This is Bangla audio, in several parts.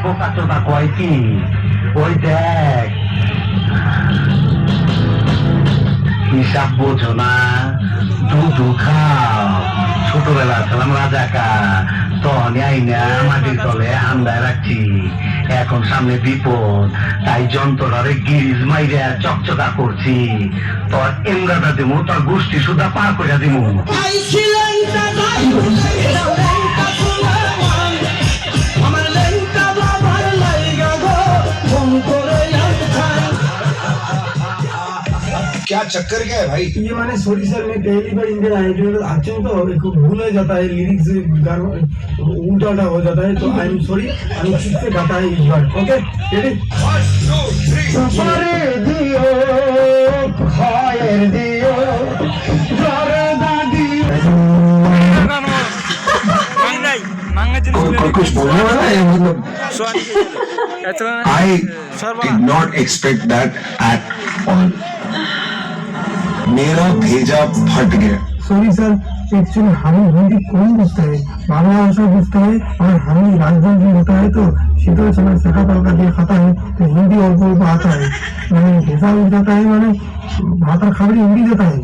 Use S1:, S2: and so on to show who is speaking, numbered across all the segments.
S1: বোকা টোকা কয় কি, ওই দেখ হিসাব বোঝো না, দুধু খাও। ছোটবেলা ছিলাম রাজাকা, তখন আইনা মাটির তলে আন্দায় রাখছি। এখন সামনে বিপদ, তাই যন্ত্রটারে গিরিজ মাইরা চকচকা করছি। তোর এমরাটা দিমু, তোর গোষ্ঠী সুদ্ধা পার করে দিমু।
S2: क्या चक्कर क्या है भाई?
S3: ये मैंने सॉरी सर, मैं पहली बार इंडियन आइडल आती हूँ तो एक भूल हो जाता है, लिरिक्स उल्टा उल्टा हो जाता है, तो आई एम सॉरी। हम ठीक से गाता है इस बार, ओके रेडी?
S2: 1 2 3
S1: করে দিও খয়ের দিও জরদা দিও।
S2: कुछ बोलने वाला है मतलब I did not expect that at all. मेरा भेजा फट गया।
S3: सॉरी सर, एक्चुअली हमें हिंदी कौन बुझता है, बांग्ला भाषा बुझता है, और हमें राजधानी होता है तो शीतल समय सका तलका दिए खाता है, तो हिंदी अल्प अल्प आता है। मैंने भूसा उठ जाता है, मैंने भाता खबरी उड़ी जाता है,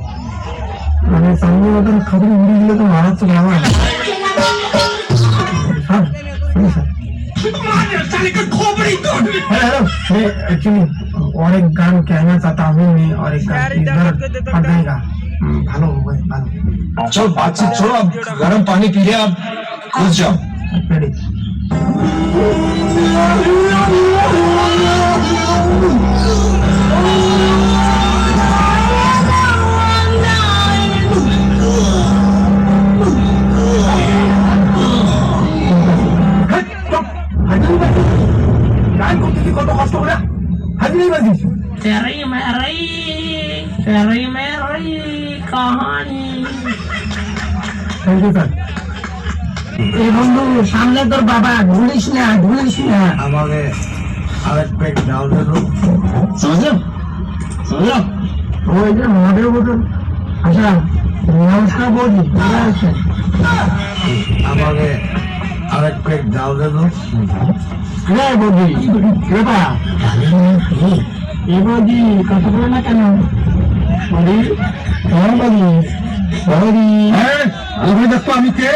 S3: मैंने सामने वाला खबरी उड़ी दिले तो महाराज से लावा है सर। Sorry sir. हेलो, मैं एक्चुअली और एक गान कहना चाहता हूँ मैं, और एक गान इधर पड़ जाएगा, ভালো হবে ভালো।
S2: चलो बातचीत छोड़ो, अब गर्म पानी पी लिया, अब घुस जाओ।
S3: रेडी? গান করতে কত কষ্ট করে হাজিরি বাজিস।
S4: तेरी मेरी कहानी।
S3: Thank you sir.
S4: এই বন্ধু সামনে তোর বাবা, ভুলিস না ভুলিস না।
S3: আমাকে আরেক প্লেট ডাল দে তো।
S4: समझ समझ
S3: ওই যে মদের বোতল। আচ্ছা, নমস্কার বৌদি, ভালো আছেন? আমাকে আরেক প্লেট ডাল দে তো। হ্যাঁ বৌদি, কেটা এই বৌদি কথা বলে না কেন? বৌদি, হ্যাঁ বৌদি, বৌদি আমি দেখতো আমি কে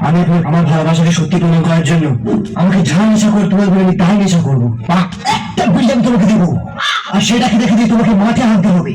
S1: আমি আমার ভালোবাসাকে সত্যি প্রমাণ করার জন্য আমাকে যা নেশা করতে বলবে আমি তাই নেশা করবো। একটা বিল্ডিং তোমাকে দেবো, আর সেটাকে দেখে দিয়ে তোমাকে মাঠে আনতে হবে।